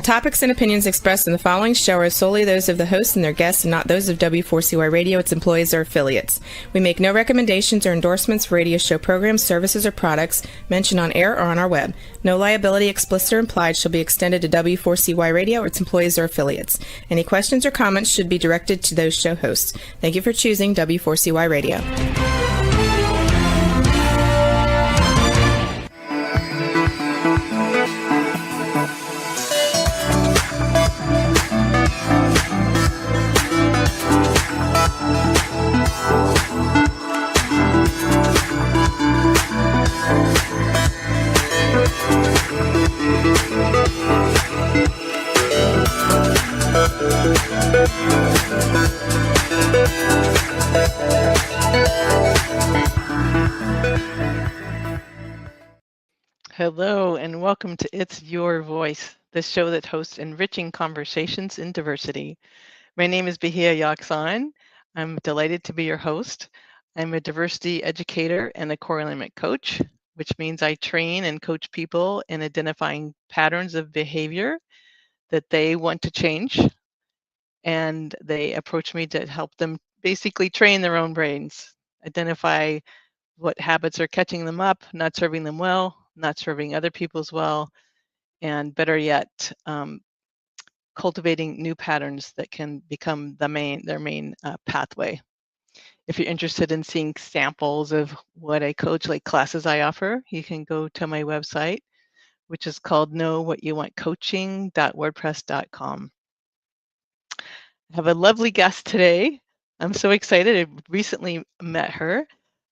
topics and opinions expressed in the following show are solely those of the host and their guests and not those of W4CY Radio, its employees, or affiliates. We make no recommendations or endorsements for radio show programs, services, or products mentioned on air or on our web. No liability, explicit or implied, shall be extended to W4CY Radio or its employees or affiliates. Any questions or comments should be directed to those show hosts. Thank you for choosing W4CY Radio. Hello and welcome to It's Your Voice, the show that hosts enriching conversations in diversity. My name is Bahia Yaksan. I'm delighted to be your host. I'm a diversity educator and a core alignment coach, which means I train and coach people in identifying patterns of behavior that they want to change, and they approach me to help them basically train their own brains, identify what habits are catching them up, not serving them well, not serving other people as well, and better yet, cultivating new patterns that can become their main pathway. If you're interested in seeing samples of what I coach, like classes I offer, you can go to my website, which is called knowwhatyouwantcoaching.wordpress.com. I have a lovely guest today. I'm so excited. I recently met her,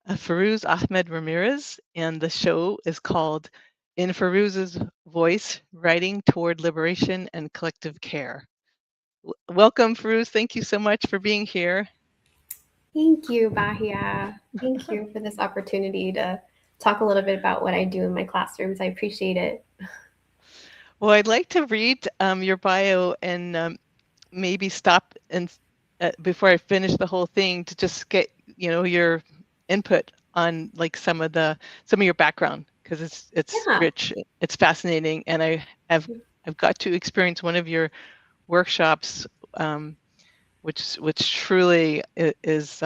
Fairuze Ahmed Ramirez, and the show is called In Fairuze's Voice, Writing Toward Liberation and Collective Care. Welcome, Fairuze. Thank you so much for being here. Thank you, Bahia. Thank you for this opportunity to talk a little bit about what I do in my classrooms. I appreciate it. Well, I'd like to read your bio and maybe stop and before I finish the whole thing to just get your input on like some of your background, because it's rich, it's fascinating, and I've got to experience one of your workshops, which truly is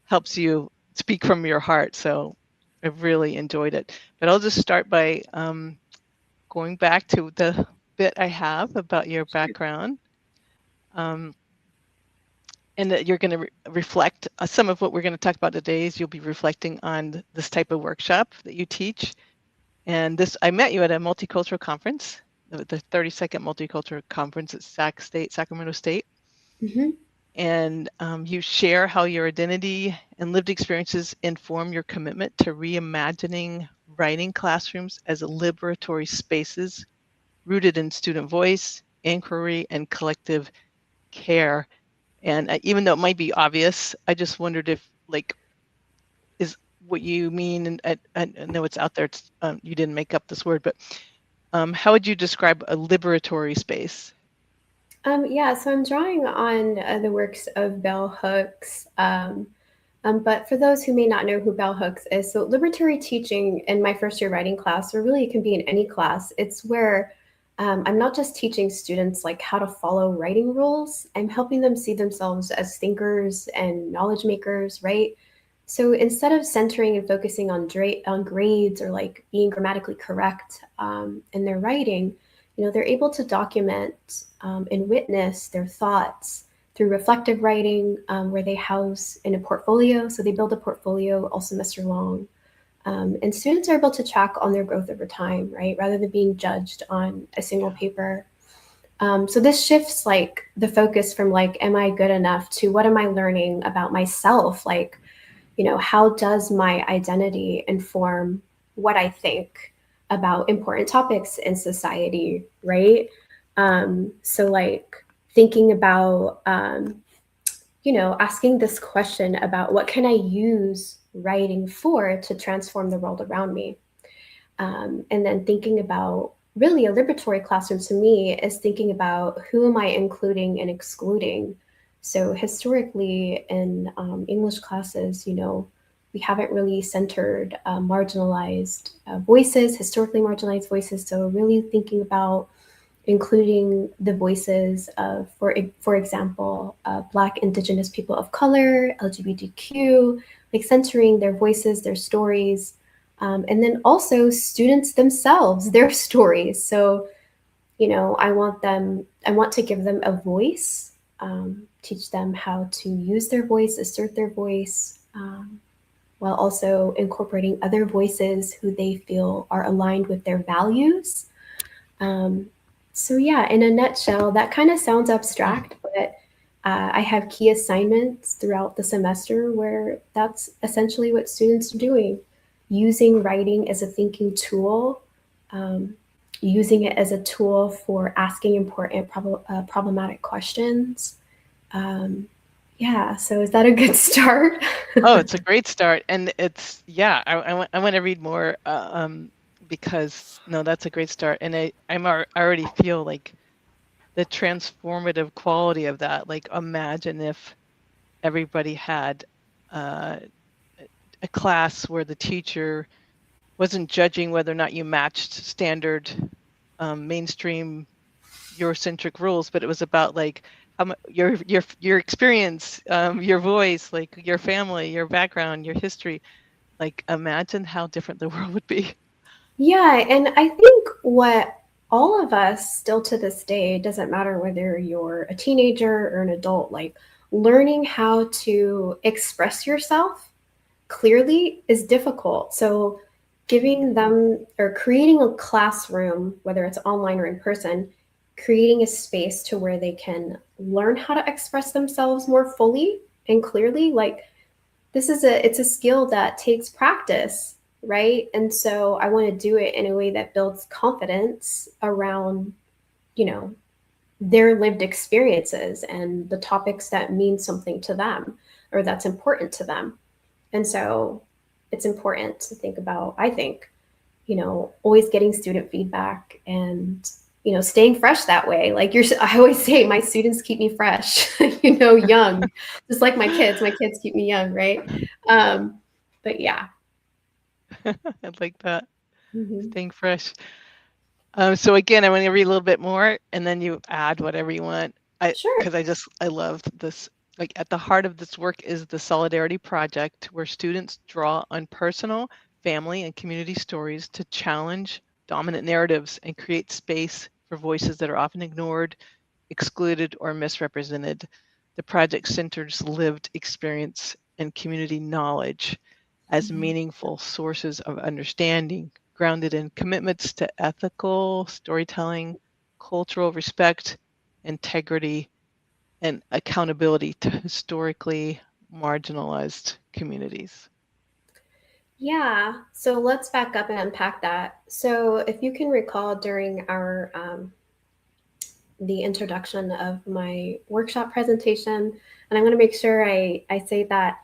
helps you speak from your heart. So I've really enjoyed it. But I'll just start by going back to the bit I have about your background. And that you're going to reflect some of what we're going to talk about today is you'll be reflecting on this type of workshop that you teach. And I met you at a multicultural conference, the 32nd Multicultural Conference at Sacramento State. Mm-hmm. And you share how your identity and lived experiences inform your commitment to reimagining writing classrooms as liberatory spaces rooted in student voice, inquiry, and collective care. And even though it might be obvious, I just wondered if, is what you mean, and I know it's out there, you didn't make up this word, but how would you describe a liberatory space? Yeah, so I'm drawing on the works of Bell Hooks. But for those who may not know who Bell Hooks is, so liberatory teaching in my first year writing class, or really it can be in any class, it's where I'm not just teaching students like how to follow writing rules. I'm helping them see themselves as thinkers and knowledge makers, right? So instead of centering and focusing on grades or like being grammatically correct in their writing, they're able to document and witness their thoughts through reflective writing, where they house in a portfolio. So they build a portfolio all semester long. And students are able to track on their growth over time, right? Rather than being judged on a single paper. So this shifts like the focus from like, am I good enough, to what am I learning about myself? Like, how does my identity inform what I think about important topics in society, right? So like thinking about, asking this question about what can I use writing for to transform the world around me. And then thinking about really a liberatory classroom to me is thinking about who am I including and excluding. So historically in English classes, we haven't really centered marginalized voices, historically marginalized voices. So really thinking about, including the voices of, for example, Black, Indigenous people of color, LGBTQ, like centering their voices, their stories, and then also students themselves, their stories. So, I want to give them a voice, teach them how to use their voice, assert their voice, while also incorporating other voices who they feel are aligned with their values. So yeah, in a nutshell, that kind of sounds abstract, but I have key assignments throughout the semester where that's essentially what students are doing, using writing as a thinking tool, using it as a tool for asking important problematic questions. Yeah, so is that a good start? Oh, it's a great start. And it's, yeah, I want to read more because, no, that's a great start. And I already feel like the transformative quality of that. Like, imagine if everybody had a class where the teacher wasn't judging whether or not you matched standard mainstream Eurocentric rules, but it was about like your experience, your voice, like your family, your background, your history. Like, imagine how different the world would be. Yeah, and I think what all of us still to this day, it doesn't matter whether you're a teenager or an adult, like learning how to express yourself clearly is difficult. So giving them or creating a classroom, whether it's online or in person, creating a space to where they can learn how to express themselves more fully and clearly, like it's a skill that takes practice, right? And so I want to do it in a way that builds confidence around, you know, their lived experiences and the topics that mean something to them or that's important to them. And so it's important to think about, I think, always getting student feedback and, staying fresh that way. Like I always say, my students keep me fresh, young, just like my kids keep me young. Right. But yeah. I like that. Mm-hmm. Staying fresh. So again, I want to read a little bit more and then you add whatever you want. Sure. Because I love this. Like, at the heart of this work is the Solidarity Project, where students draw on personal, family, and community stories to challenge dominant narratives and create space for voices that are often ignored, excluded, or misrepresented. The project centers lived experience and community knowledge as meaningful sources of understanding, grounded in commitments to ethical storytelling, cultural respect, integrity, and accountability to historically marginalized communities. Yeah. So let's back up and unpack that. So if you can recall during our the introduction of my workshop presentation, and I'm going to make sure I say that,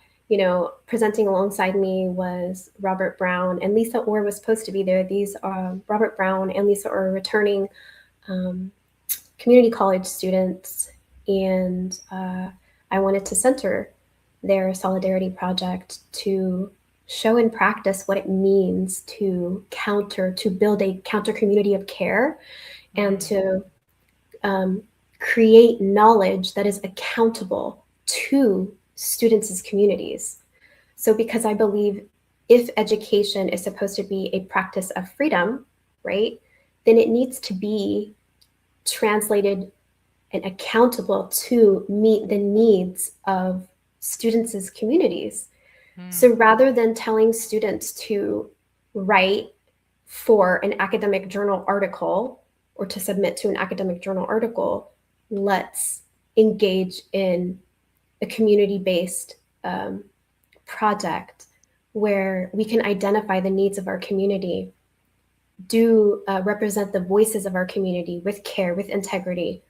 presenting alongside me was Robert Brown, and Lisa Orr was supposed to be there. These are Robert Brown and Lisa Orr, returning community college students, and I wanted to center their solidarity project to show in practice what it means to build a counter community of care, and to create knowledge that is accountable to students' communities. So because I believe if education is supposed to be a practice of freedom, right, then it needs to be translated and accountable to meet the needs of students' communities. So rather than telling students to write for an academic journal article or to submit to an academic journal article, let's engage in a community-based project where we can identify the needs of our community, represent the voices of our community with care, with integrity,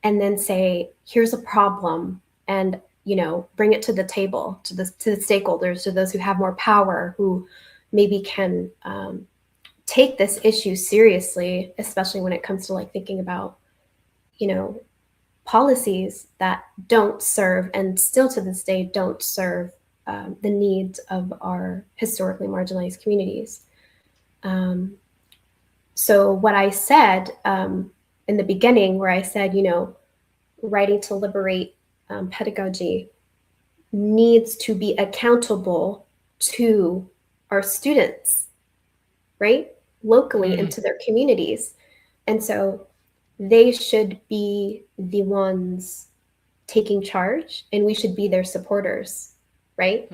and then say, here's a problem, and bring it to the table, to the stakeholders, to those who have more power, who maybe can take this issue seriously, especially when it comes to like thinking about, policies that don't serve, and still to this day don't serve the needs of our historically marginalized communities. So what I said in the beginning where I said, writing to liberate pedagogy needs to be accountable to our students, right? Locally into their communities. And so they should be the ones taking charge, and we should be their supporters, right?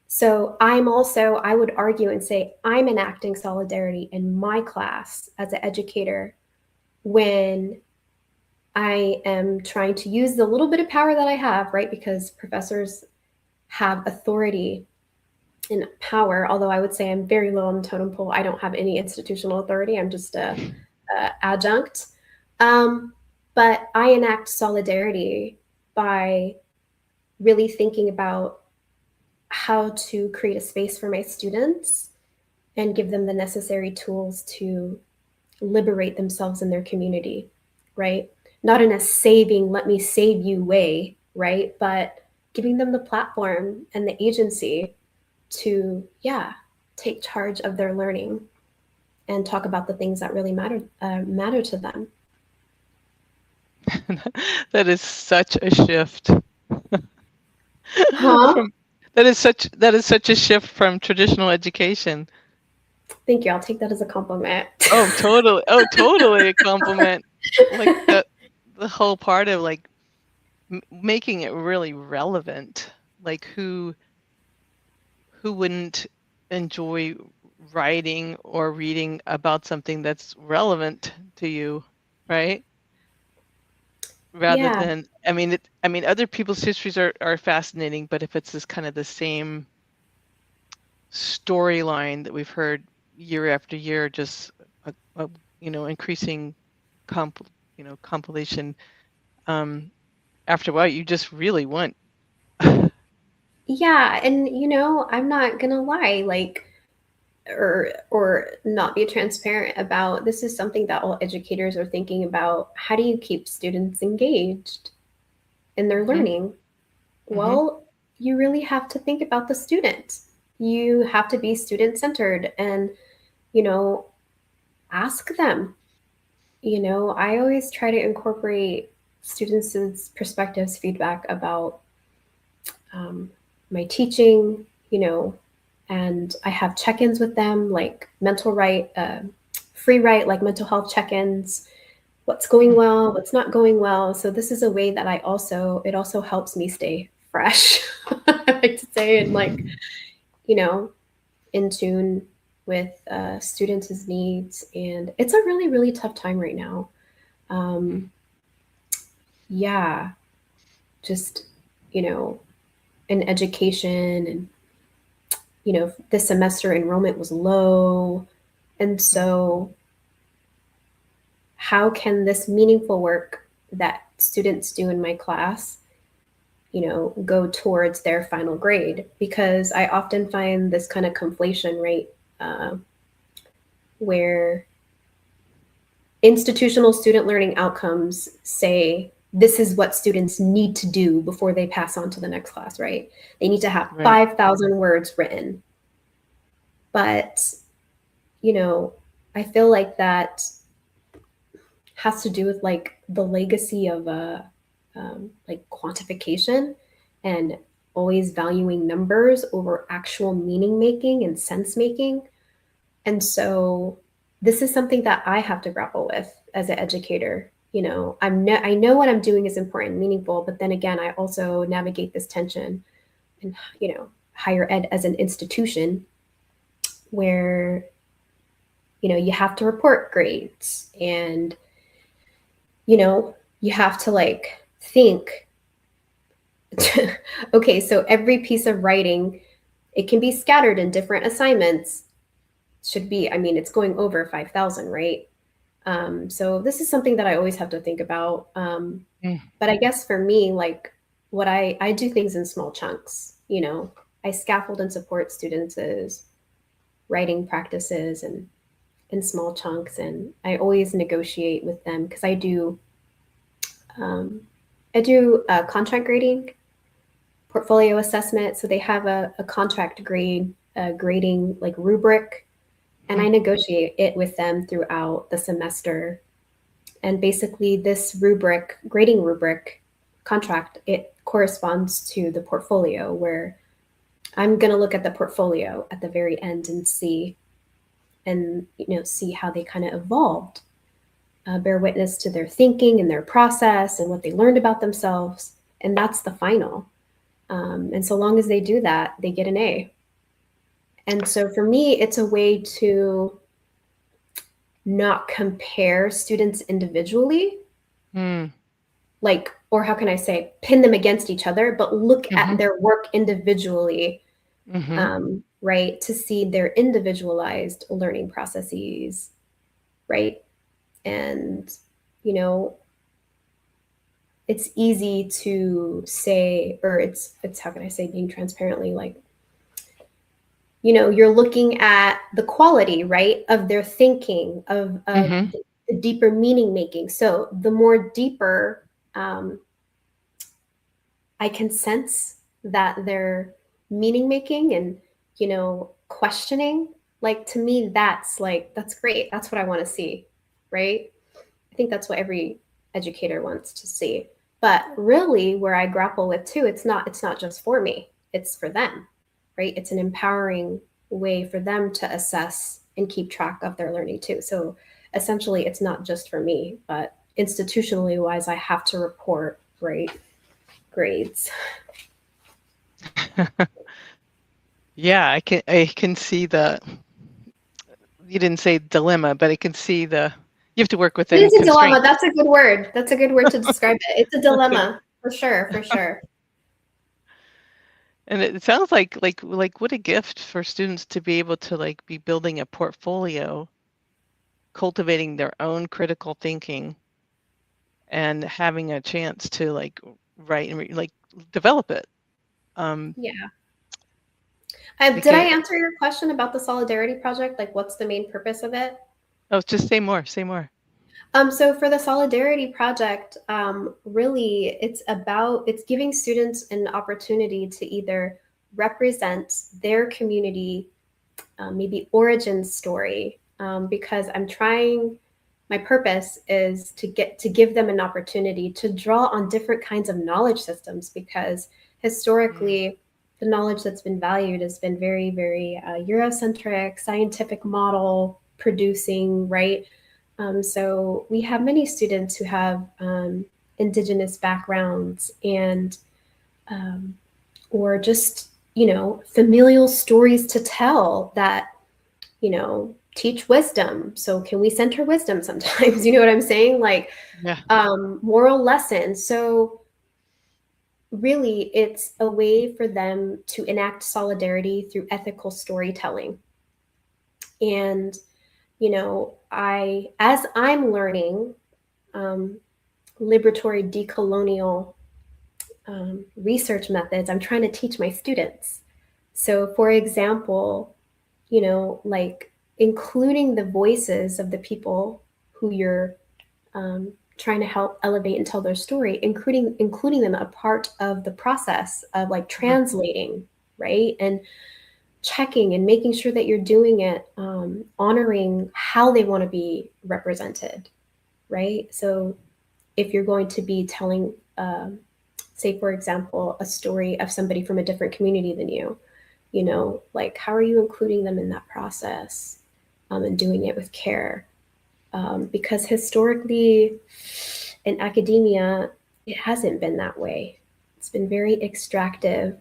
So I would argue and say, I'm enacting solidarity in my class as an educator when I am trying to use the little bit of power that I have, right? Because professors have authority and power, although I would say I'm very low on the totem pole. I don't have any institutional authority. I'm just a adjunct. But I enact solidarity by really thinking about how to create a space for my students and give them the necessary tools to liberate themselves in their community, right? Not in a let me save you way, right? But giving them the platform and the agency to, take charge of their learning and talk about the things that really matter to them. That is such a shift. Huh? That is such a shift from traditional education. Thank you. I'll take that as a compliment. Oh, totally. Oh, totally a compliment. Like the whole part of like making it really relevant. Like who wouldn't enjoy writing or reading about something that's relevant to you, right? Rather than, I mean, other people's histories are fascinating, but if it's this kind of the same storyline that we've heard year after year, just increasing compilation, after a while, you just really want. Yeah, and I'm not gonna lie, like, or not be transparent about, this is something that all educators are thinking about. How do you keep students engaged in their learning? Well, you really have to think about the student. You have to be student-centered and, ask them. I always try to incorporate students' perspectives, feedback about my teaching, and I have check-ins with them, like free write, like mental health check-ins, what's going well, what's not going well. So this is a way that it also helps me stay fresh, I like to say, and like, in tune with students' needs. And it's a really, really tough time right now. Just, in education, and this semester enrollment was low. And so how can this meaningful work that students do in my class, go towards their final grade? Because I often find this kind of conflation, right? Where institutional student learning outcomes say, this is what students need to do before they pass on to the next class, right? They need to have 5,000 words written. But, I feel like that has to do with like the legacy of like quantification and always valuing numbers over actual meaning making and sense making. And so this is something that I have to grapple with as an educator. I know what I'm doing is important and meaningful, but then again, I also navigate this tension in, higher ed as an institution where, you have to report grades, and, you have to like think, okay, so every piece of writing, it can be scattered in different assignments, should be, it's going over 5,000, right? So this is something that I always have to think about. But I guess for me, like what I do things in small chunks, I scaffold and support students' writing practices and in small chunks. And I always negotiate with them because I do contract grading, portfolio assessment. So they have a contract grading like rubric, and I negotiate it with them throughout the semester. And basically this rubric, grading rubric contract, it corresponds to the portfolio, where I'm going to look at the portfolio at the very end and see how they kind of evolved, bear witness to their thinking and their process and what they learned about themselves. And that's the final. And so long as they do that, they get an A. And so for me, it's a way to not compare students individually, like, or how can I say, pin them against each other, but look at their work individually, right, to see their individualized learning processes, right? And, it's easy to say, or it's how can I say, being transparently, like, you're looking at the quality, right, of their thinking, of the deeper meaning making. So the more deeper I can sense that they're meaning making and, questioning, like, to me, that's great. That's what I want to see, right? I think that's what every educator wants to see. But really, where I grapple with too, it's not just for me, it's for them, right? It's an empowering way for them to assess and keep track of their learning too. So essentially, it's not just for me, but institutionally wise, I have to report, right, grades. Yeah, I can see the, you didn't say dilemma, but I can see you have to work within It's a constraints. dilemma. That's a good word. That's a good word to describe it. It's a dilemma, for sure. And it sounds like what a gift for students to be able to be building a portfolio, cultivating their own critical thinking, and having a chance to write and develop it. Yeah. Did I answer your question about the Solidarity Project? Like, what's the main purpose of it? Oh, just say more. So for the Solidarity Project, really, it's giving students an opportunity to either represent their community, maybe origin story, because my purpose is to give them an opportunity to draw on different kinds of knowledge systems, because historically, the knowledge that's been valued has been very, very Eurocentric, scientific model producing, right? So we have many students who have Indigenous backgrounds and or just, familial stories to tell that, teach wisdom. So can we center wisdom sometimes? You know what I'm saying? Like, moral lessons. So really, it's a way for them to enact solidarity through ethical storytelling. And, as I'm learning liberatory decolonial research methods, I'm trying to teach my students. So, for example, like including the voices of the people who you're trying to help elevate and tell their story, including them a part of the process of like translating, right? And checking and making sure that you're doing it, honoring how they want to be represented, right? So if you're going to be telling, say, for example, a story of somebody from a different community than you, like, how are you including them in that process, and doing it with care? Because historically in academia, it hasn't been that way. It's been very extractive,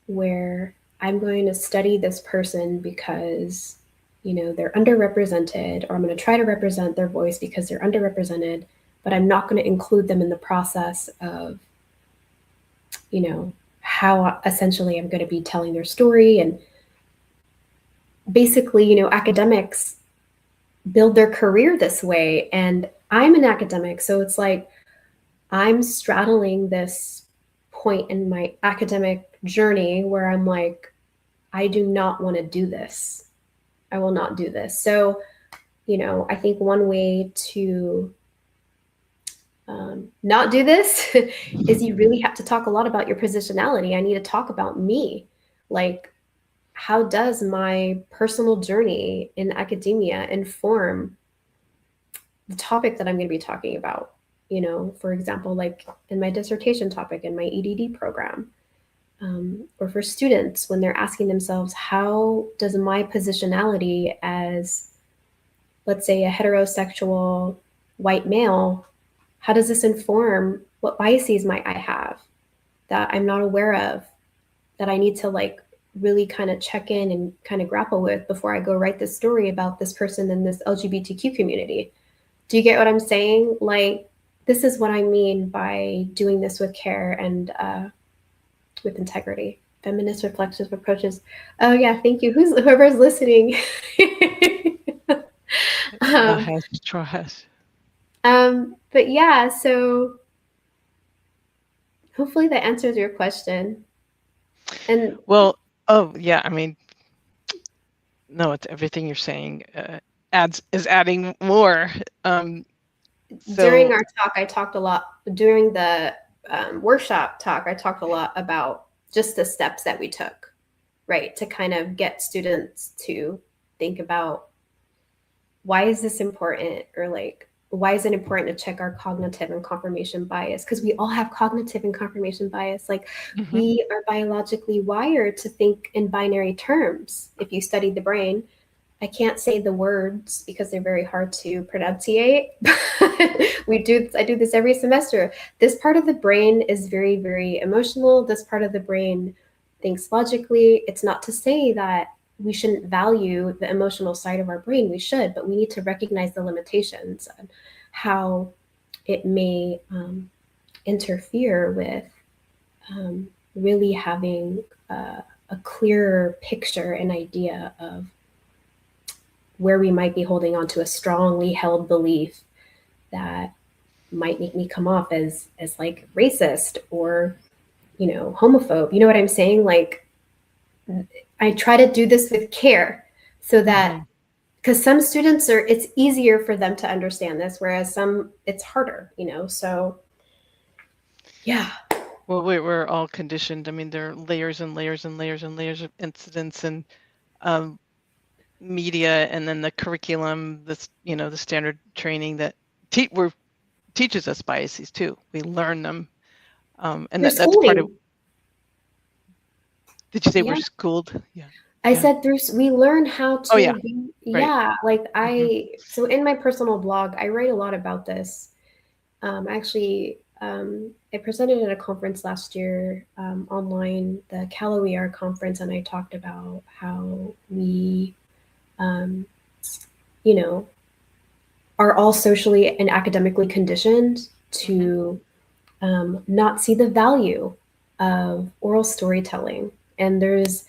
where I'm going to study this person because, they're underrepresented, or I'm going to try to represent their voice because they're underrepresented, but I'm not going to include them in the process of, how essentially I'm going to be telling their story. And basically, academics build their career this way. And I'm an academic, so it's like I'm straddling this point in my academic journey where I'm like, I do not want to do this. I will not do this. So, I think one way to not do this is you really have to talk a lot about your positionality. I need to talk about me. Like, how does my personal journey in academia inform the topic that I'm going to be talking about. You know, for example, like in my dissertation topic in my EDD program, or for students when they're asking themselves, how does my positionality as, let's say, a heterosexual white male, how does this inform what biases might I have that I'm not aware of, that I need to like really kind of check in and kind of grapple with before I go write this story about this person in this LGBTQ community? Do you get what I'm saying? Like, this is what I mean by doing this with care and with integrity. Feminist reflexive approaches. Oh yeah, thank you. Whoever's listening. Trash. But yeah, so hopefully that answers your question. And well, oh yeah, I mean, no, it's everything you're saying is adding more. During our talk, I talked a lot. During the workshop talk, I talked a lot about just the steps that we took, right, to kind of get students to think about, why is this important, or like, why is it important to check our cognitive and confirmation bias? Because we all have cognitive and confirmation bias. Like, we are biologically wired to think in binary terms. If you study the brain, I can't say the words because they're very hard to pronunciate. I do this every semester. This part of the brain is very, very emotional. This part of the brain thinks logically. It's not to say that we shouldn't value the emotional side of our brain. We should, but we need to recognize the limitations and how it may interfere with really having a clearer picture and idea of where we might be holding on to a strongly held belief that might make me come off as like racist or, you know, homophobe. You know what I'm saying? Like, I try to do this with care so that, because some students it's easier for them to understand this, whereas some it's harder, you know? So yeah. Well, we're all conditioned. I mean, there are layers and layers and layers and layers of incidents and media, and then the curriculum, the standard training that teaches us biases too. We learn them, and that's part of. Did you say we're schooled? Yeah. I said we learn how to. Oh yeah. Be, right. Yeah. Like so in my personal blog, I write a lot about this. Actually, I presented at a conference last year online, the Cal OER conference, and I talked about how we, you know, are all socially and academically conditioned to not see the value of oral storytelling. And there's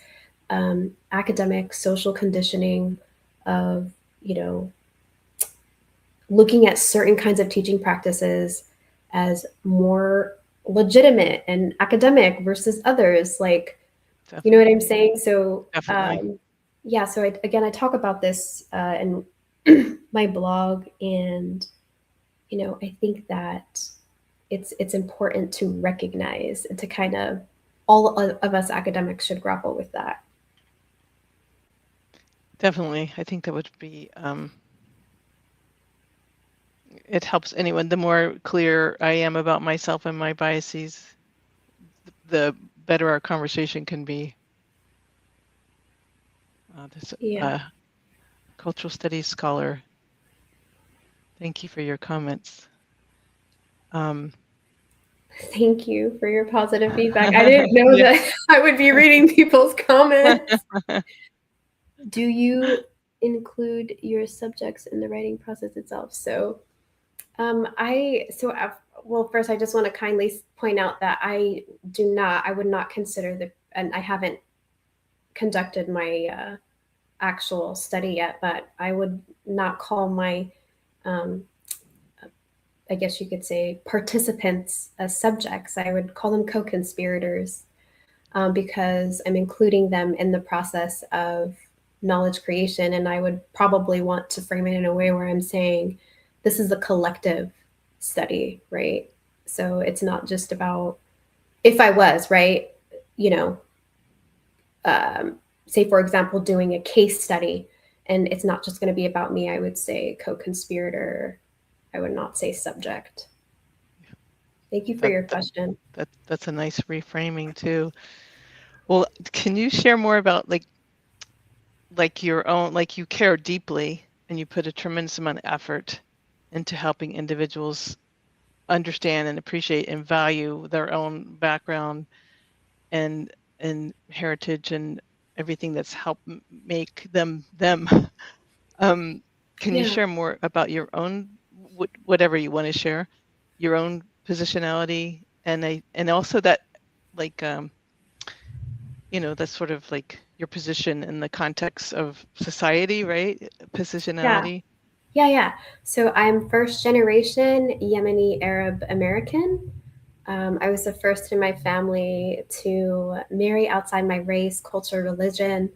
academic social conditioning of, you know, looking at certain kinds of teaching practices as more legitimate and academic versus others. Like, Definitely. You know what I'm saying? So yeah, so I talk about this in my blog, and, you know, I think that it's important to recognize and to kind of, all of us academics should grapple with that. Definitely. I think that would be, it helps anyone. The more clear I am about myself and my biases, the better our conversation can be. Cultural studies scholar, thank you for your comments. Thank you for your positive feedback. I didn't know that I would be reading people's comments. Do you include your subjects in the writing process itself? So well, first I just want to kindly point out that I would not consider and I haven't conducted my actual study yet, but I would not call my, I guess you could say, participants as subjects. I would call them co-conspirators because I'm including them in the process of knowledge creation. And I would probably want to frame it in a way where I'm saying, this is a collective study, right? So it's not just about, if I was, right, you know, say, for example, doing a case study, and it's not just going to be about me, I would say co-conspirator I would not say subject. Thank you for your question. That's a nice reframing too. Well, can you share more about like your own, like you care deeply and you put a tremendous amount of effort into helping individuals understand and appreciate and value their own background and heritage and everything that's helped make them them. Can you share more about your own, whatever you want to share, your own positionality and also that like that's sort of like your position in the context of society, right? Positionality. Yeah. So I'm first generation Yemeni Arab American. I was the first in my family to marry outside my race, culture, religion.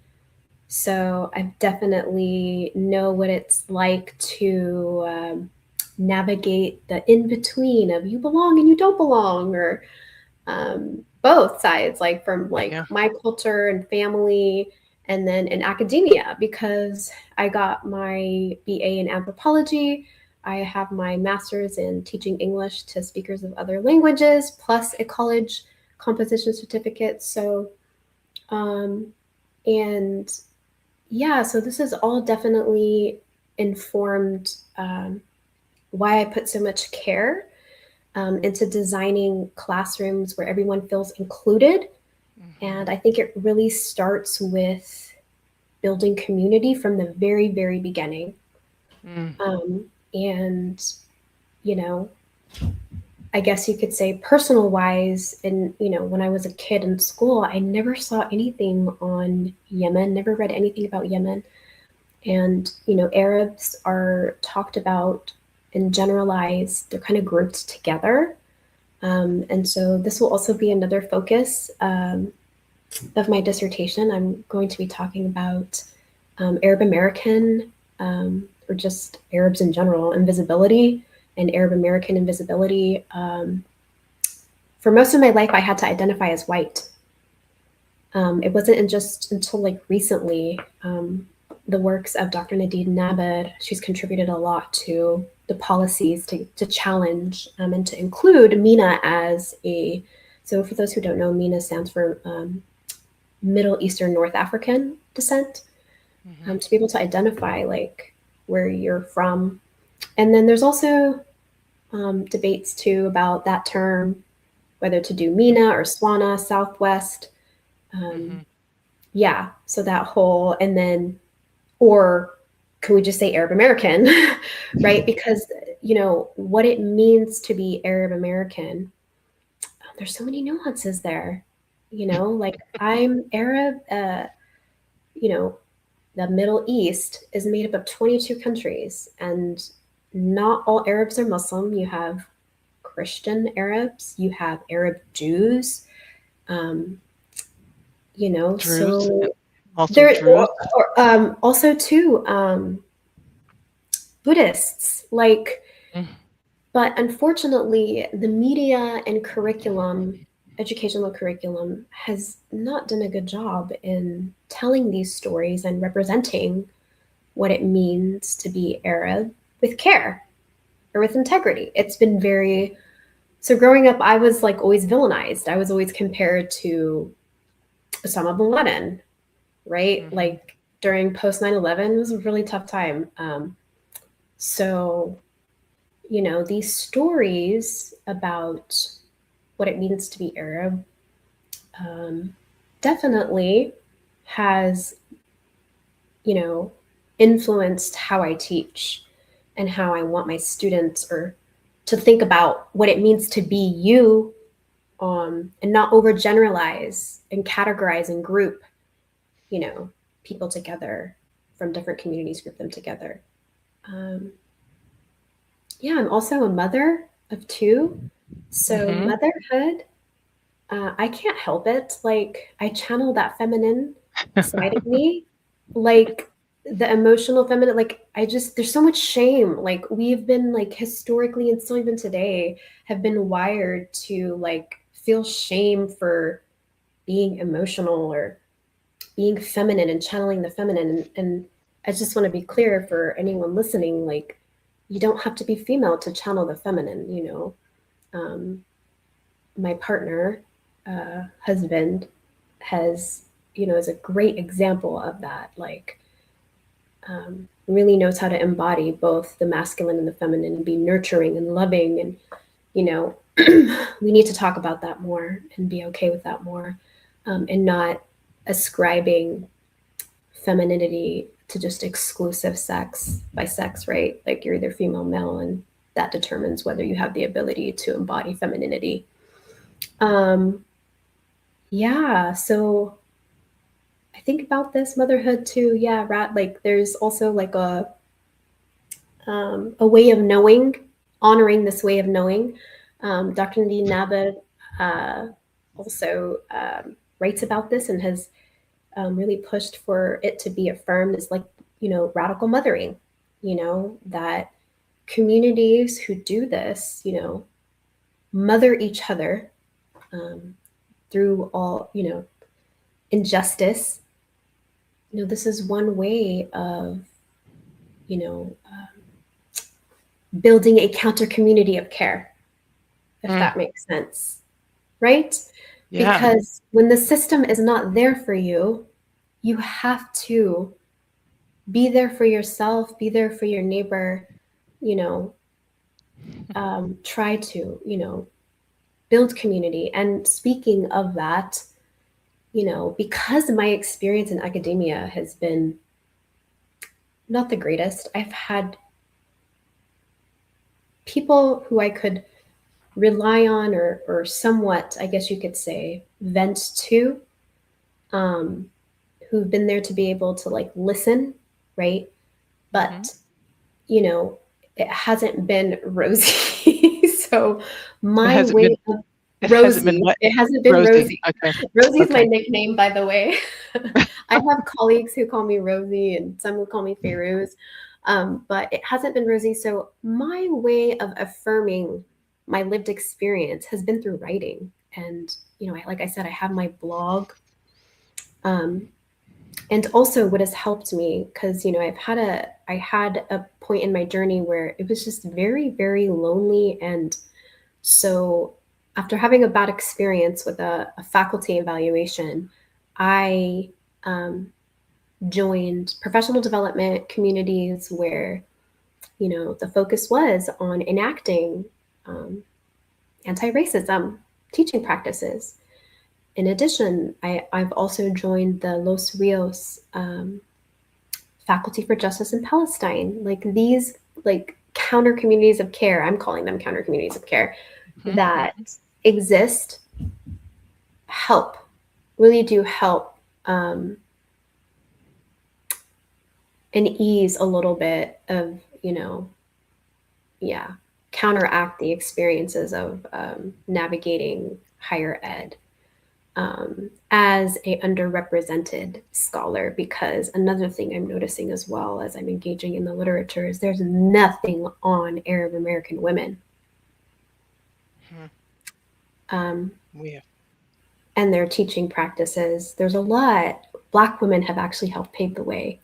So I definitely know what it's like to navigate the in between of you belong and you don't belong, or both sides, like from my culture and family, and then in academia, because I got my BA in anthropology. I have my master's in teaching English to speakers of other languages, plus a college composition certificate. So, and yeah, so this is all definitely informed why I put so much care into designing classrooms where everyone feels included. Mm-hmm. And I think it really starts with building community from the very, very beginning. And, I guess you could say personal wise, and, when I was a kid in school, I never saw anything on Yemen, never read anything about Yemen. And, Arabs are talked about and generalized, they're kind of grouped together. And so this will also be another focus of my dissertation. I'm going to be talking about Arab American, or just Arabs in general, invisibility and Arab American invisibility. For most of my life, I had to identify as white. It wasn't just until recently, the works of Dr. Nadine Nabed, she's contributed a lot to the policies to challenge and to include MENA as so for those who don't know, MENA stands for Middle Eastern North African descent, to be able to identify where you're from. And then there's also debates too about that term, whether to do MENA or SWANA, Southwest. Yeah, so that whole, and then, or can we just say Arab American, right? Because, what it means to be Arab American, there's so many nuances there, I'm Arab, the Middle East is made up of 22 countries, and not all Arabs are Muslim. You have Christian Arabs, you have Arab Jews, Druze. So also there, Druze. Also too, Buddhists, but unfortunately, the media and educational curriculum has not done a good job in telling these stories and representing what it means to be Arab with care or with integrity. It's been so growing up, I was always villainized. I was always compared to Osama bin Laden, right? During post 9/11, it was a really tough time. So, these stories about what it means to be Arab definitely has, influenced how I teach and how I want my students to think about what it means to be you, and not overgeneralize and categorize and group, people together from different communities, group them together. Yeah, I'm also a mother of two. So motherhood, I can't help it. I channel that feminine side of me, the emotional feminine. There's so much shame. We've been historically, and still even today, have been wired to feel shame for being emotional or being feminine and channeling the feminine. And I just want to be clear for anyone listening, you don't have to be female to channel the feminine, you know. My partner, husband, has, you know, is a great example of that. Like, really knows how to embody both the masculine and the feminine and be nurturing and loving. And, you know, we need to talk about that more and be okay with that more, and not ascribing femininity to just exclusive sex by sex, right? Like you're either female, male, and that determines whether you have the ability to embody femininity. Yeah, so I think about this motherhood too. Yeah, like there's also like a way of knowing, honoring this way of knowing. Dr. Nadine Nabad also writes about this and has really pushed for it to be affirmed as, like, you know, radical mothering, you know, that communities who do this, you know, mother each other through all, you know, injustice. You know, this is one way of, you know, building a counter community of care, if that makes sense, right? Yeah. Because when the system is not there for you, you have to be there for yourself, be there for your neighbor, you know, try to, you know, build community. And speaking of that, you know, because my experience in academia has been not the greatest, I've had people who I could rely on or somewhat, I guess you could say, vent to, who've been there to be able to like listen, right? But, you know, it hasn't been rosy. So my way of Rosie. It hasn't been Rosie. Okay. Rosie's my nickname, by the way. I have colleagues who call me Rosie and some who call me Fairuze, but it hasn't been Rosie. So my way of affirming my lived experience has been through writing. And, you know, like I said, I have my blog. And also what has helped me, because, you know, I had a point in my journey where it was just very, very lonely. And so after having a bad experience with a faculty evaluation, I joined professional development communities where, you know, the focus was on enacting anti-racism teaching practices. In addition, I've also joined the Los Rios Faculty for Justice in Palestine. Like these, like counter communities of care, I'm calling them counter communities of care, that exist, help, really do help, and ease a little bit of, you know, yeah, counteract the experiences of navigating higher ed as a underrepresented scholar. Because another thing I'm noticing as well as I'm engaging in the literature is there's nothing on Arab American women. And their teaching practices. There's a lot. Black women have actually helped pave the way.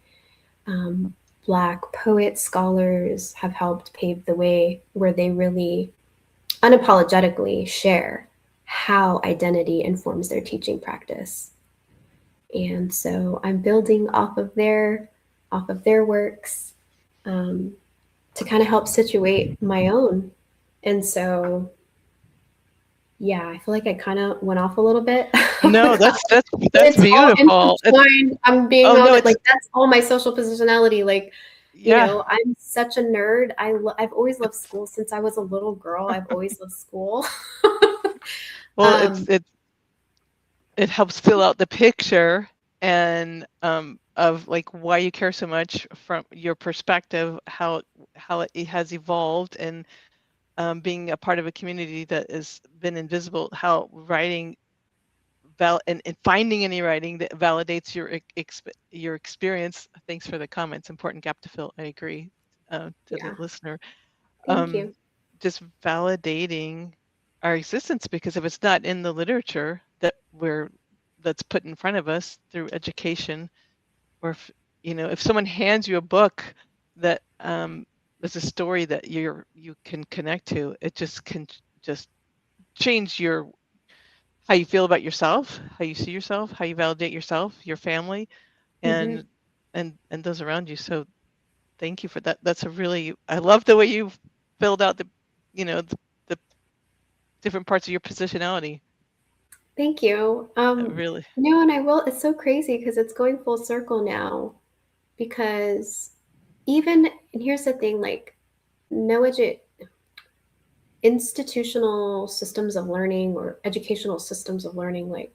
Black poets, scholars have helped pave the way, where they really unapologetically share how identity informs their teaching practice. And so I'm building off of their works to kind of help situate my own. And so, yeah, I feel like I kind of went off a little bit. No, that's beautiful. I'm being honest, like that's all my social positionality. Like, you know, I'm such a nerd. I've always loved school since I was a little girl. I've always loved school. Well, it helps fill out the picture and of like why you care so much from your perspective, how it has evolved, and being a part of a community that has been invisible, how writing and finding any writing that validates your experience. Thanks for the comments. Important gap to fill. I agree to the listener. Thank you. Just validating our existence, because if it's not in the literature that's put in front of us through education, or if, you know, if someone hands you a book that a story that you can connect to, it just can just change how you feel about yourself, how you see yourself, how you validate yourself, your family, Mm-hmm. and those around you. So thank you for that. I love the way you filled out the different parts of your positionality. Thank you. Really. No, and I will. It's so crazy because it's going full circle now. Because and here's the thing, like, institutional systems of learning or educational systems of learning, like,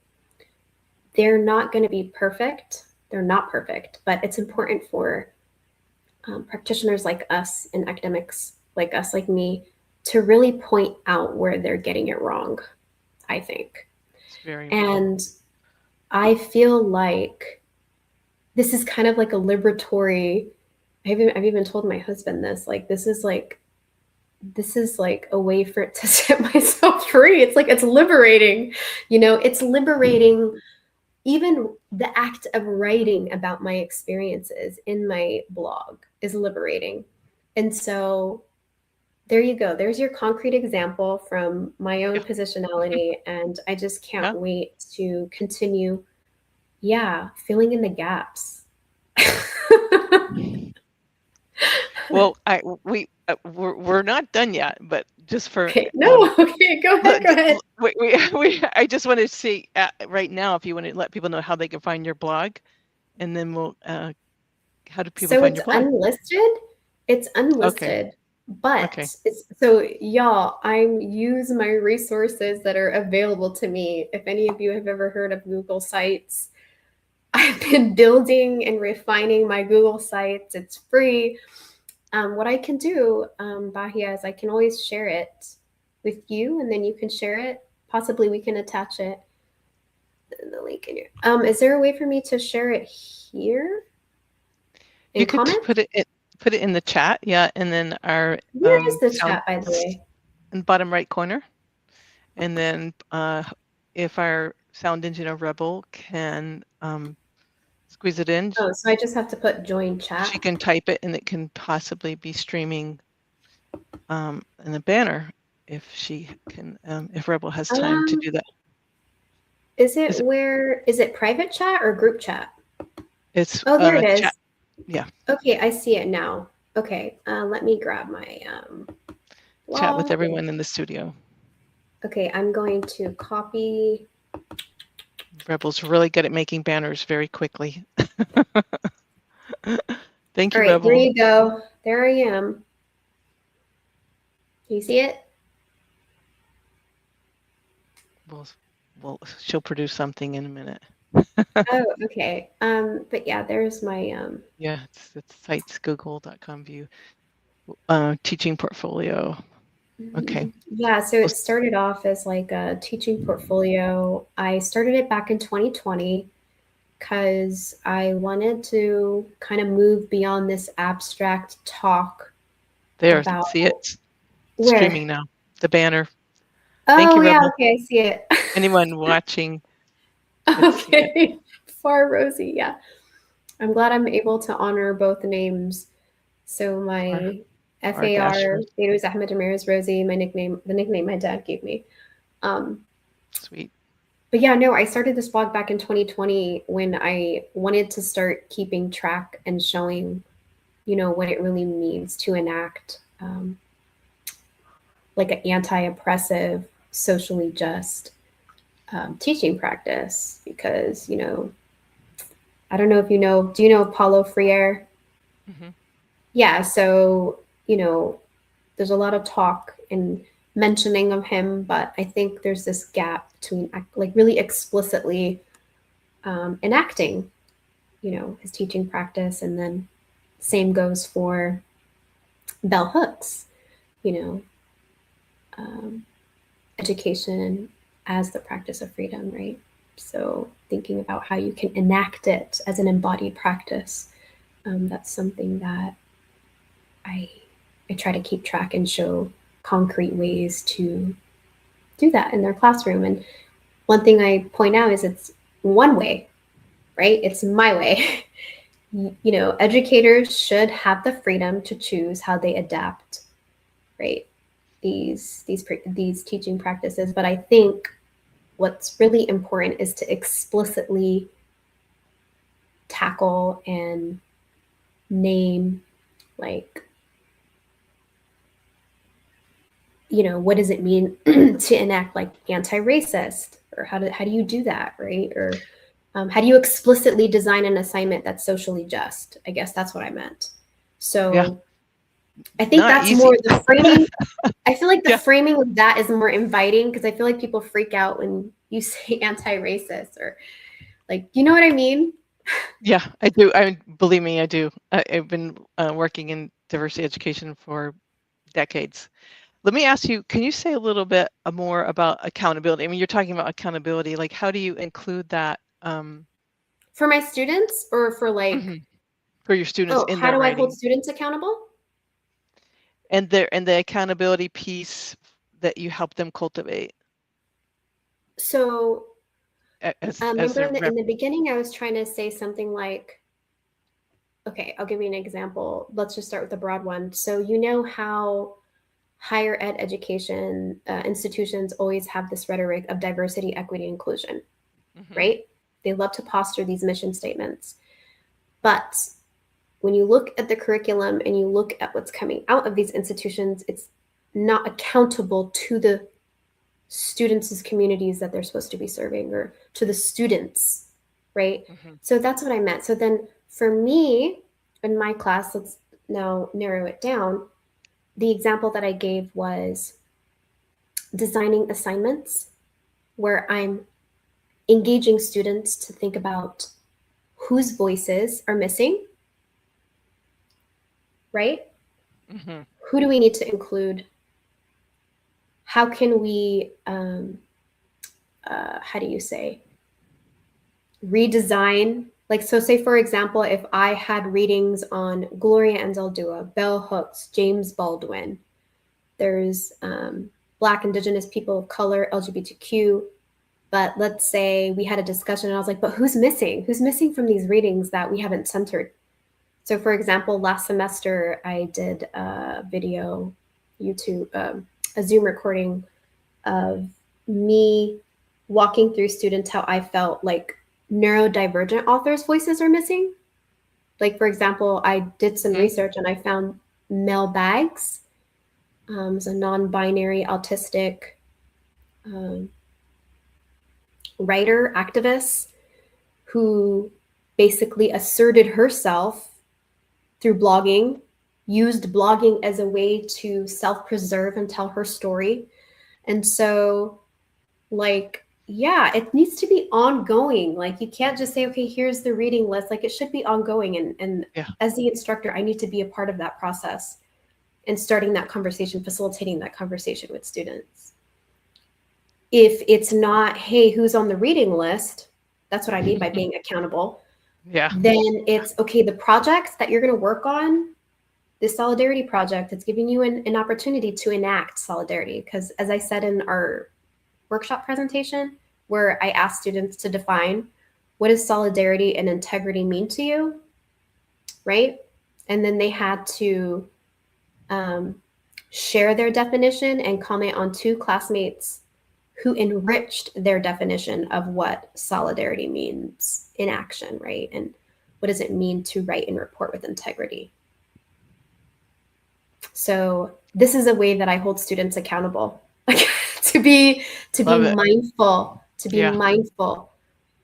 they're not going to be perfect. They're not perfect, but it's important for practitioners like us and academics like us, like me, to really point out where they're getting it wrong, I think. It's very important. And I feel like this is kind of like a liberatory. I've even told my husband this. Like, this is like a way for it to set myself free. It's like, it's liberating. It's liberating. Even the act of writing about my experiences in my blog is liberating. And so there you go. There's your concrete example from my own positionality. And I just can't wait to continue, filling in the gaps. Well, we're not done yet, but just for go ahead. I just want to see right now, if you want to let people know how they can find your blog, and then we'll how do people find your blog? It's unlisted, but so y'all, I use my resources that are available to me. If any of you have ever heard of Google Sites, I've been building and refining my Google Sites. It's free. What I can do, Bahia, is I can always share it with you, and then you can share it. Possibly we can attach it, the link in here. Is there a way for me to share it here? You could put it in the chat, and then our where is the chat, by the way? In the bottom right corner, and then if our sound engineer Rebel can squeeze it in. Oh, so I just have to put join chat. She can type it, and it can possibly be streaming in the banner if she can, if Rebel has time to do that. Is it private chat or group chat? It's there it is. Chat. Yeah. Okay, I see it now. Okay, let me grab my chat with everyone in the studio. Okay, I'm going to copy. Rebel's really good at making banners very quickly. Thank you, All right, Rebel. There you go. There I am. Can you see it? Well, she'll produce something in a minute. Oh, okay. But yeah, there's my it's sites google.com view teaching portfolio. Okay. Yeah, so it started off as like a teaching portfolio. I started it back in 2020 because I wanted to kind of move beyond this abstract talk. See it streaming now. The banner. Oh, Thank you, Rebel. Okay, I see it. Anyone watching? Okay, Fairuze, yeah. I'm glad I'm able to honor both names. So my FAR, Fairuze Ahmed Ramirez Rosie, the nickname my dad gave me. Sweet. But yeah, no, I started this blog back in 2020 when I wanted to start keeping track and showing, what it really means to enact like an anti-oppressive, socially just teaching practice. Because, I don't know if do you know Paulo Freire? Mm-hmm. Yeah, so, there's a lot of talk and mentioning of him, but I think there's this gap between like really explicitly enacting, his teaching practice, and then same goes for bell hooks, education as the practice of freedom, right? So thinking about how you can enact it as an embodied practice, that's something that I try to keep track and show concrete ways to do that in their classroom. And one thing I point out is it's one way, right? It's my way. educators should have the freedom to choose how they adapt, right? These teaching practices. But I think what's really important is to explicitly tackle and name, like, what does it mean to enact like anti-racist, or how do you do that, right? Or how do you explicitly design an assignment that's socially just? I guess that's what I meant. So Yeah. I think Not that's easy. more the framing. I feel like the Yeah. framing of that is more inviting, because I feel like people freak out when you say anti-racist, or like, you know what I mean? Yeah, I do. Believe me, I do. I've been working in diversity education for decades. Let me ask you, can you say a little bit more about accountability? I mean, you're talking about accountability. Like, how do you include that For my students, or for like, for your students in how their do I hold writing? students accountable? And the accountability piece that you help them cultivate. So remember in the beginning, I was trying to say something like, okay, I'll give you an example. Let's just start with the broad one. So how higher ed education institutions always have this rhetoric of diversity, equity, inclusion, right? They love to posture these mission statements. But when you look at the curriculum and you look at what's coming out of these institutions, it's not accountable to the students' communities that they're supposed to be serving, or to the students, right? So that's what I meant. So then for me, in my class, let's now narrow it down. The example that I gave was designing assignments where I'm engaging students to think about whose voices are missing, right? Who do we need to include? How can we, how do you say, redesign? Like, so say, for example, if I had readings on Gloria Anzaldúa, Bell Hooks, James Baldwin, there's Black, Indigenous, people of color, LGBTQ, but let's say we had a discussion and I was like, but who's missing? Who's missing from these readings that we haven't centered? So for example, last semester, I did a video, YouTube, a Zoom recording of me walking through students how I felt like neurodivergent authors' voices are missing. Like, for example, I did some research and I found Mel Baggs, is a non-binary autistic writer, activist, who basically asserted herself through blogging, used blogging as a way to self-preserve and tell her story. And so, like, yeah, it needs to be ongoing. Like, you can't just say, okay, here's the reading list. Like, it should be ongoing. And as the instructor, I need to be a part of that process and starting that conversation, facilitating that conversation with students. If it's not, hey, who's on the reading list? That's what I mean by being accountable. Yeah. Then it's, okay, the projects that you're going to work on, this solidarity project, it's giving you an opportunity to enact solidarity. Because as I said in our workshop presentation, where I asked students to define, what does solidarity and integrity mean to you, right? And then they had to share their definition and comment on 2 classmates who enriched their definition of what solidarity means in action, right? And what does it mean to write and report with integrity? So this is a way that I hold students accountable, to be mindful, mindful.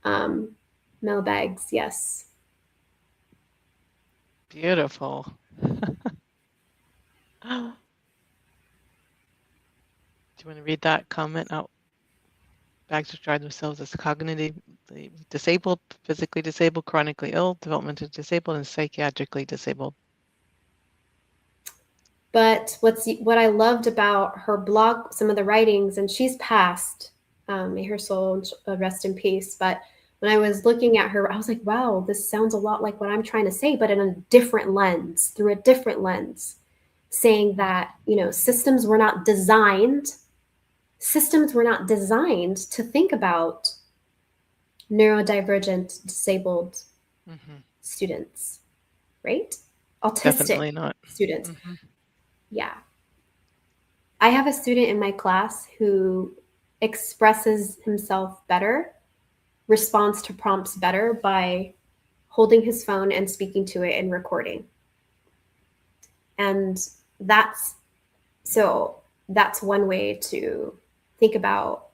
Mel Baggs, yes. Beautiful. Do you want to read that comment out? Bags describe themselves as cognitively disabled, physically disabled, chronically ill, developmentally disabled, and psychiatrically disabled. But what I loved about her blog, some of the writings, and she's passed, may her soul rest in peace. But when I was looking at her, I was like, wow, this sounds a lot like what I'm trying to say, but in a different lens, through a different lens, saying that, systems were not designed to think about neurodivergent, disabled students, right? Autistic Definitely not. students. Mm-hmm. Yeah. I have a student in my class who expresses himself better, responds to prompts better by holding his phone and speaking to it and recording. And that's one way to think about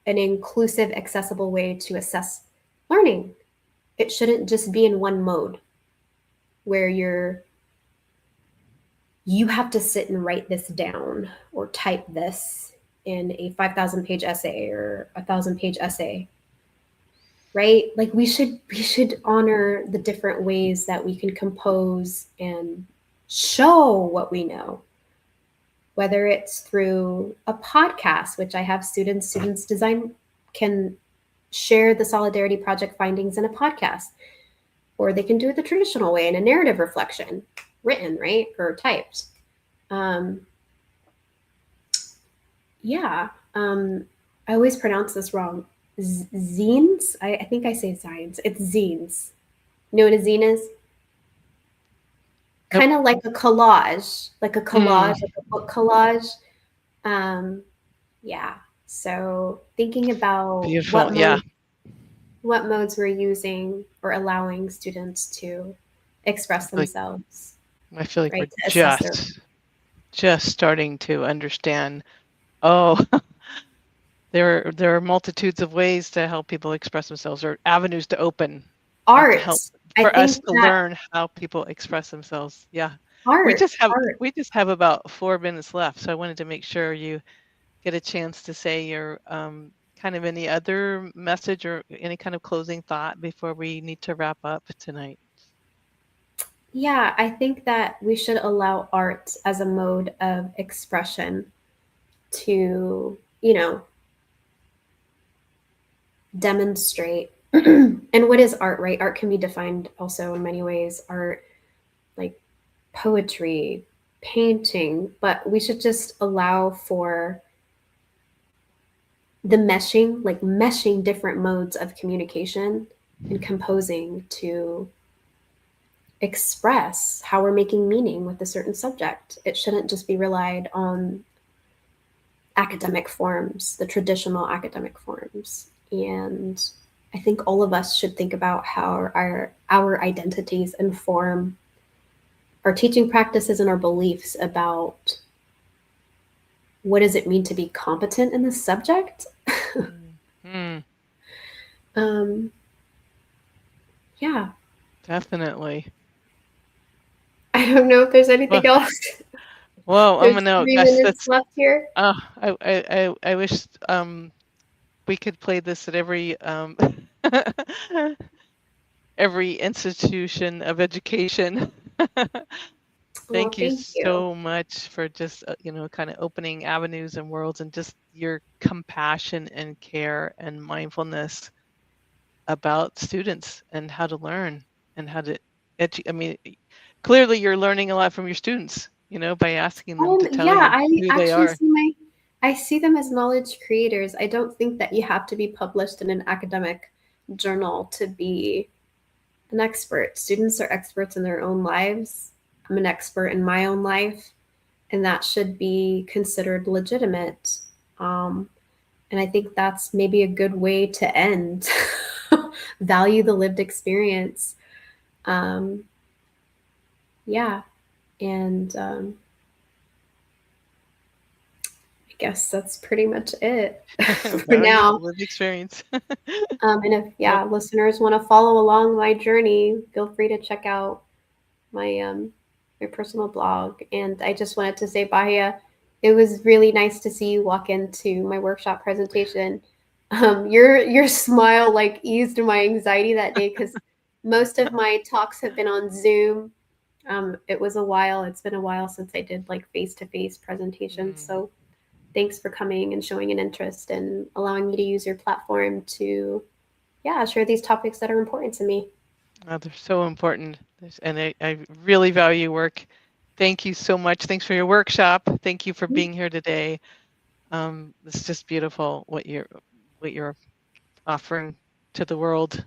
an inclusive, accessible way to assess learning. It shouldn't just be in one mode where you have to sit and write this down or type this in a 5,000 page essay or a 1,000 page essay, right? Like we should honor the different ways that we can compose and show what we know, whether it's through a podcast, which I have students design can share the Solidarity Project findings in a podcast, or they can do it the traditional way in a narrative reflection, written, right, or typed. I always pronounce this wrong. Zines? I think I say zines. It's zines. You know what a zine is? Nope. Kind of like a collage, like a book collage. Yeah. So thinking about Beautiful. what modes we're using or allowing students to express themselves. I feel like right, we're just starting to understand. Oh, there are multitudes of ways to help people express themselves, or avenues to open. Art. To help for us to learn how people express themselves. Yeah. Art. We just have about 4 minutes left, so I wanted to make sure you get a chance to say your kind of any other message or any kind of closing thought before we need to wrap up tonight. Yeah, I think that we should allow art as a mode of expression to, demonstrate. And what is art, right? Art can be defined also in many ways. Art, like poetry, painting, but we should just allow for the meshing different modes of communication and composing to express how we're making meaning with a certain subject. It shouldn't just be relied on academic forms, the traditional academic forms. And I think all of us should think about how our identities inform our teaching practices and our beliefs about what does it mean to be competent in this subject. Yeah. Definitely. I don't know if there's anything else. Well, I'm gonna. 3 minutes left here. I wish we could play this at every every institution of education. Thank you so much for just kind of opening avenues and worlds, and just your compassion and care and mindfulness about students and how to learn and how to educate. I mean, clearly you're learning a lot from your students, by asking them to tell you who they are. I see them as knowledge creators. I don't think that you have to be published in an academic journal to be an expert. Students are experts in their own lives. I'm an expert in my own life, and that should be considered legitimate. And I think that's maybe a good way to end. Value the lived experience. Yeah. And I guess that's pretty much it for now. Lived experience. And if listeners want to follow along my journey, feel free to check out my my personal blog. And I just wanted to say, Bahia, it was really nice to see you walk into my workshop presentation. Your smile eased my anxiety that day, because most of my talks have been on Zoom. It's been a while since I did face-to-face presentations. So thanks for coming and showing an interest and allowing me to use your platform to share these topics that are important to me. Oh, they're so important, and I really value your work. Thank you so much. Thanks for your workshop. Thank you for being here today. It's just beautiful what you're offering to the world.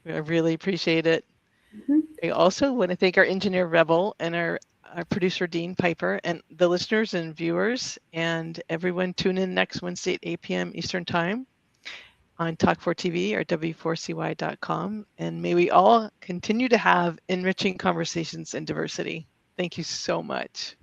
I really appreciate it. Mhm. I also want to thank our engineer Rebel and our producer Dean Piper and the listeners and viewers, and everyone tune in next Wednesday at 8 p.m. Eastern Time on Talk4TV or W4CY.com. And may we all continue to have enriching conversations and diversity. Thank you so much.